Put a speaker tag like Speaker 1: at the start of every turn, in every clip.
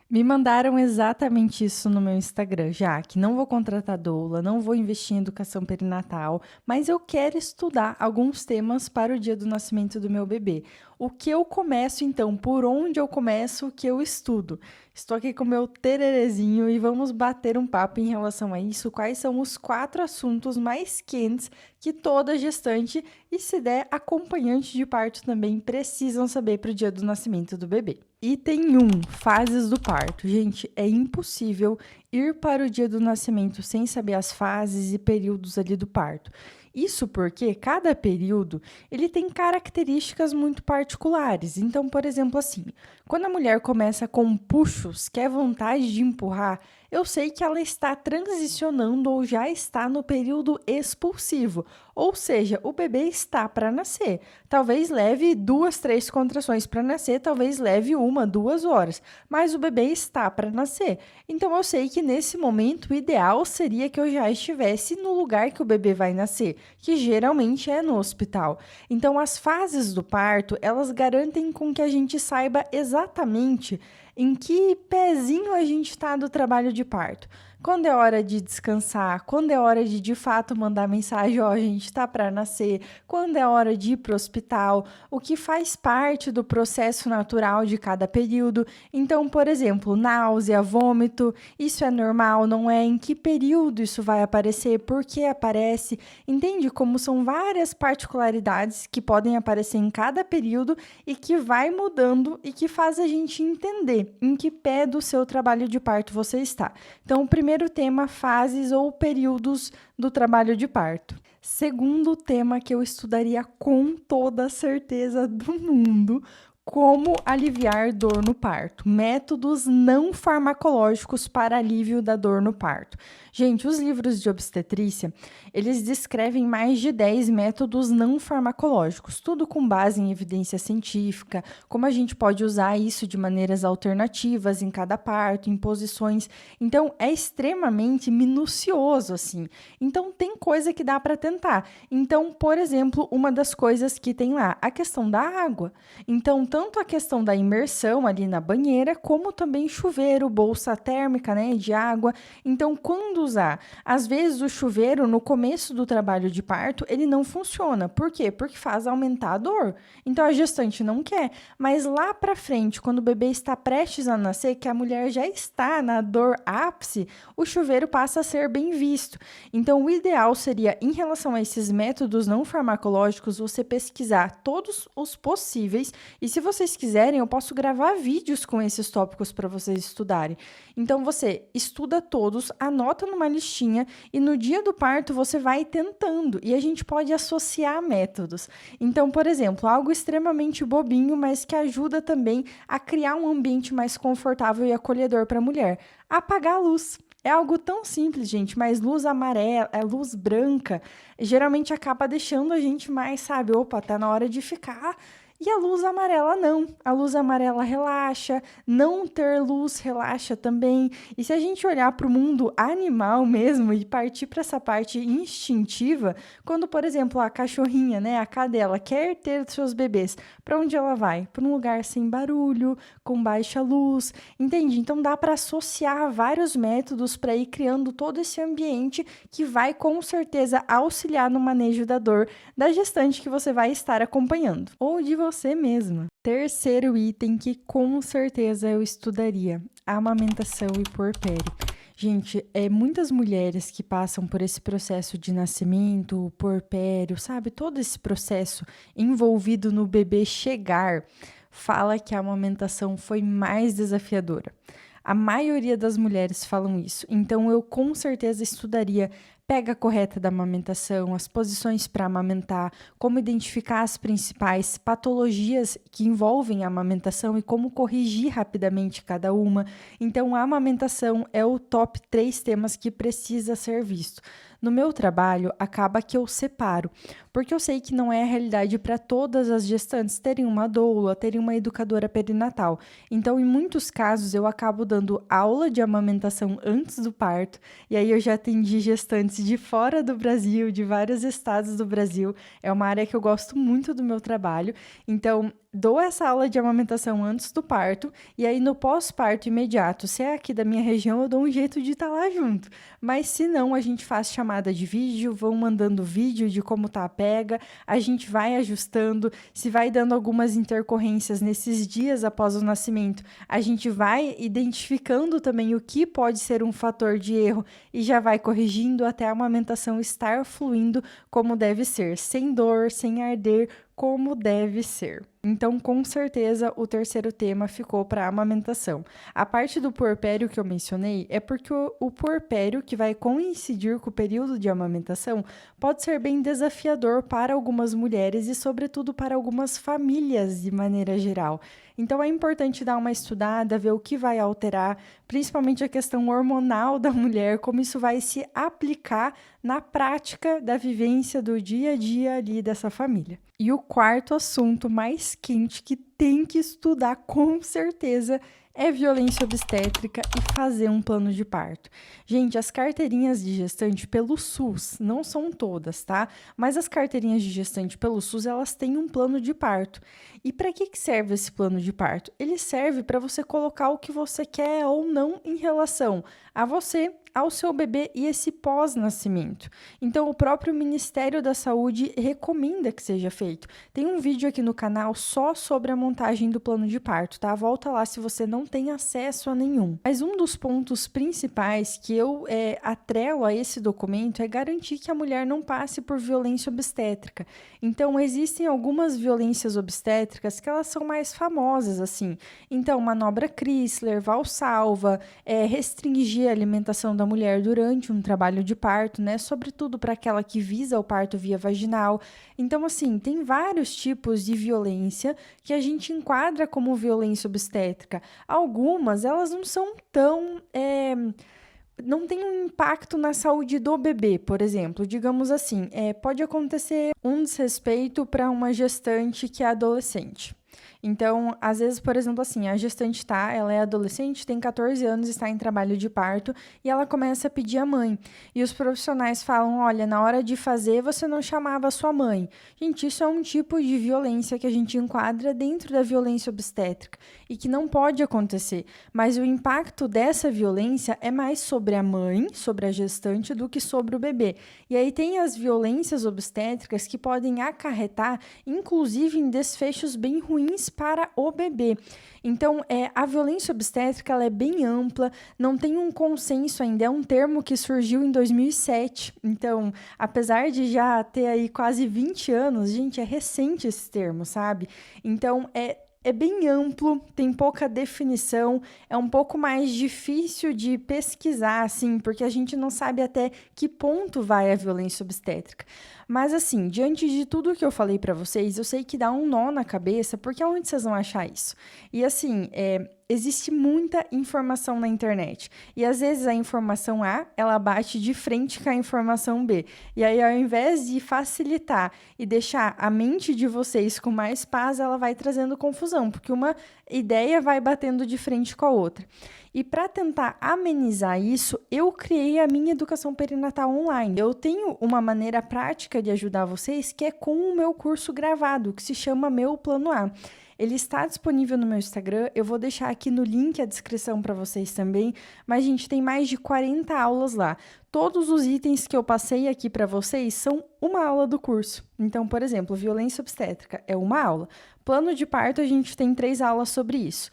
Speaker 1: Me mandaram exatamente isso no meu Instagram, já que não vou contratar doula, não vou investir em educação perinatal, mas eu quero estudar alguns temas para o dia do nascimento do meu bebê. O que eu começo então? Por onde eu começo? O que eu estudo? Estou aqui com o meu tererezinho e vamos bater um papo em relação a isso. Quais são os 4 assuntos mais quentes que toda gestante e, se der, acompanhante de parto também precisam saber para o dia do nascimento do bebê? Item 1, fases do parto. Gente, é impossível ir para o dia do nascimento sem saber as fases e períodos ali do parto. Isso porque cada período ele tem características muito particulares. Então, por exemplo, assim, quando a mulher começa com puxos, que é vontade de empurrar, eu sei que ela está transicionando ou já está no período expulsivo. Ou seja, o bebê está para nascer. Talvez leve 2, 3 contrações para nascer, talvez leve 1, 2 horas, mas o bebê está para nascer. Então eu sei que nesse momento o ideal seria que eu já estivesse no lugar que o bebê vai nascer, que geralmente é no hospital. Então as fases do parto, elas garantem com que a gente saiba exatamente em que pezinho a gente está do trabalho de parto. Quando é hora de descansar, quando é hora de fato mandar mensagem, ó, a gente tá para nascer, quando é hora de ir pro hospital, o que faz parte do processo natural de cada período. Então, por exemplo, náusea, vômito, isso é normal, não é? Em que período isso vai aparecer? Por que aparece? Entende como são várias particularidades que podem aparecer em cada período e que vai mudando e que faz a gente entender em que pé do seu trabalho de parto você está. Então, o primeiro tema, fases ou períodos do trabalho de parto. Segundo tema que eu estudaria com toda a certeza do mundo, como aliviar dor no parto. Métodos não farmacológicos para alívio da dor no parto. Gente, os livros de obstetrícia, eles descrevem mais de 10 métodos não farmacológicos, tudo com base em evidência científica, como a gente pode usar isso de maneiras alternativas em cada parto, em posições. Então, é extremamente minucioso, assim. Então, tem coisa que dá para tentar. Então, por exemplo, uma das coisas que tem lá, a questão da água. Então, tanto a questão da imersão ali na banheira, como também chuveiro, bolsa térmica, né, de água. Então, quando usar? Às vezes o chuveiro no começo do trabalho de parto, ele não funciona. Por quê? Porque faz aumentar a dor. Então a gestante não quer, mas lá para frente, quando o bebê está prestes a nascer, que a mulher já está na dor ápice, o chuveiro passa a ser bem visto. Então o ideal seria, em relação a esses métodos não farmacológicos, você pesquisar todos os possíveis e, se vocês quiserem, eu posso gravar vídeos com esses tópicos para vocês estudarem. Então você estuda todos, anota numa listinha e no dia do parto você vai tentando e a gente pode associar métodos. Então, por exemplo, algo extremamente bobinho, mas que ajuda também a criar um ambiente mais confortável e acolhedor para a mulher. Apagar a luz. É algo tão simples, gente, mas luz amarela, luz branca, geralmente acaba deixando a gente mais, sabe, opa, tá na hora de ficar. E a luz amarela não. A luz amarela relaxa, não ter luz relaxa também. E se a gente olhar para o mundo animal mesmo e partir para essa parte instintiva, quando, por exemplo, a cachorrinha, né, a cadela, quer ter seus bebês, para onde ela vai? Para um lugar sem barulho, com baixa luz, entende? Então dá para associar vários métodos para ir criando todo esse ambiente que vai com certeza auxiliar no manejo da dor da gestante que você vai estar acompanhando, ou de você mesma. Terceiro item que com certeza eu estudaria: amamentação e puerpério. Gente, muitas mulheres que passam por esse processo de nascimento, puerpério, sabe? Todo esse processo envolvido no bebê chegar, fala que a amamentação foi mais desafiadora. A maioria das mulheres falam isso. Então, eu com certeza estudaria pega correta da amamentação, as posições para amamentar, como identificar as principais patologias que envolvem a amamentação e como corrigir rapidamente cada uma. Então, a amamentação é o top 3 temas que precisa ser visto. No meu trabalho, acaba que eu separo, porque eu sei que não é a realidade para todas as gestantes terem uma doula, terem uma educadora perinatal. Então, em muitos casos, eu acabo dando aula de amamentação antes do parto, e aí eu já atendi gestantes de fora do Brasil, de vários estados do Brasil. É uma área que eu gosto muito do meu trabalho. Então, dou essa aula de amamentação antes do parto, e aí no pós-parto imediato, se é aqui da minha região, eu dou um jeito de estar lá junto. Mas se não, a gente faz chamada de vídeo, vão mandando vídeo de como tá a pega, a gente vai ajustando, se vai dando algumas intercorrências nesses dias após o nascimento, a gente vai identificando também o que pode ser um fator de erro e já vai corrigindo até a amamentação estar fluindo como deve ser, sem dor, sem arder, como deve ser. Então, com certeza, o terceiro tema ficou para a amamentação. A parte do puerpério que eu mencionei é porque o puerpério, que vai coincidir com o período de amamentação, pode ser bem desafiador para algumas mulheres e, sobretudo, para algumas famílias de maneira geral. Então, é importante dar uma estudada, ver o que vai alterar, principalmente a questão hormonal da mulher, como isso vai se aplicar na prática da vivência do dia a dia ali dessa família. E o quarto assunto mais quente que tem que estudar com certeza é violência obstétrica e fazer um plano de parto. Gente, as carteirinhas de gestante pelo SUS, não são todas, tá? Mas as carteirinhas de gestante pelo SUS, elas têm um plano de parto. E para que serve esse plano de parto? Ele serve para você colocar o que você quer ou não em relação a você, ao seu bebê e esse pós-nascimento. Então, o próprio Ministério da Saúde recomenda que seja feito. Tem um vídeo aqui no canal só sobre a montagem do plano de parto, tá? Volta lá se você não tem acesso a nenhum. Mas um dos pontos principais que eu atrelo a esse documento é garantir que a mulher não passe por violência obstétrica. Então, existem algumas violências obstétricas que elas são mais famosas, assim. Então, manobra Chrysler, Valsalva, restringir a alimentação da mulher durante um trabalho de parto, né? Sobretudo para aquela que visa o parto via vaginal. Então, assim, tem vários tipos de violência que a gente enquadra como violência obstétrica. Algumas, elas não são tão... não tem um impacto na saúde do bebê, por exemplo. Digamos assim, pode acontecer um desrespeito para uma gestante que é adolescente. Então, às vezes, por exemplo, assim, a gestante ela é adolescente, tem 14 anos, está em trabalho de parto e ela começa a pedir a mãe. E os profissionais falam, olha, na hora de fazer, você não chamava a sua mãe. Gente, isso é um tipo de violência que a gente enquadra dentro da violência obstétrica e que não pode acontecer. Mas o impacto dessa violência é mais sobre a mãe, sobre a gestante, do que sobre o bebê. E aí tem as violências obstétricas que podem acarretar, inclusive, em desfechos bem ruins para o bebê. Então, a violência obstétrica ela é bem ampla, não tem um consenso ainda, é um termo que surgiu em 2007. Então, apesar de já ter aí quase 20 anos, gente, é recente esse termo, sabe? Então, é bem amplo, tem pouca definição, é um pouco mais difícil de pesquisar, assim, porque a gente não sabe até que ponto vai a violência obstétrica. Mas, assim, diante de tudo que eu falei pra vocês, eu sei que dá um nó na cabeça, porque onde vocês vão achar isso? E, assim, existe muita informação na internet. E, às vezes, a informação A, ela bate de frente com a informação B. E aí, ao invés de facilitar e deixar a mente de vocês com mais paz, ela vai trazendo confusão, porque uma ideia vai batendo de frente com a outra. E para tentar amenizar isso, eu criei a minha educação perinatal online. Eu tenho uma maneira prática de ajudar vocês, que é com o meu curso gravado, que se chama Meu Plano A. Ele está disponível no meu Instagram, eu vou deixar aqui no link a descrição para vocês também, mas, gente, tem mais de 40 aulas lá. Todos os itens que eu passei aqui para vocês são uma aula do curso. Então, por exemplo, violência obstétrica é uma aula. Plano de parto, a gente tem 3 aulas sobre isso.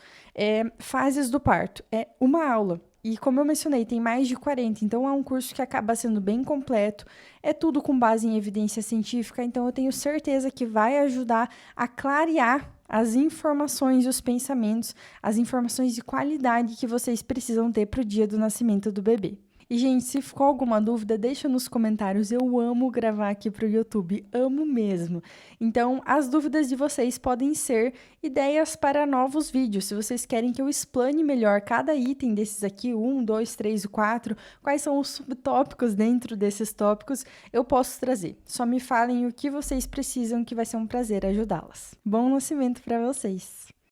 Speaker 1: Fases do parto é uma aula. E como eu mencionei, tem mais de 40, então é um curso que acaba sendo bem completo, é tudo com base em evidência científica, então eu tenho certeza que vai ajudar a clarear as informações e os pensamentos, as informações de qualidade que vocês precisam ter para o dia do nascimento do bebê. E, gente, se ficou alguma dúvida, deixa nos comentários. Eu amo gravar aqui para o YouTube, amo mesmo. Então, as dúvidas de vocês podem ser ideias para novos vídeos. Se vocês querem que eu explane melhor cada item desses aqui, 1, 2, 3 e 4, quais são os subtópicos dentro desses tópicos, eu posso trazer. Só me falem o que vocês precisam, que vai ser um prazer ajudá-las. Bom nascimento para vocês!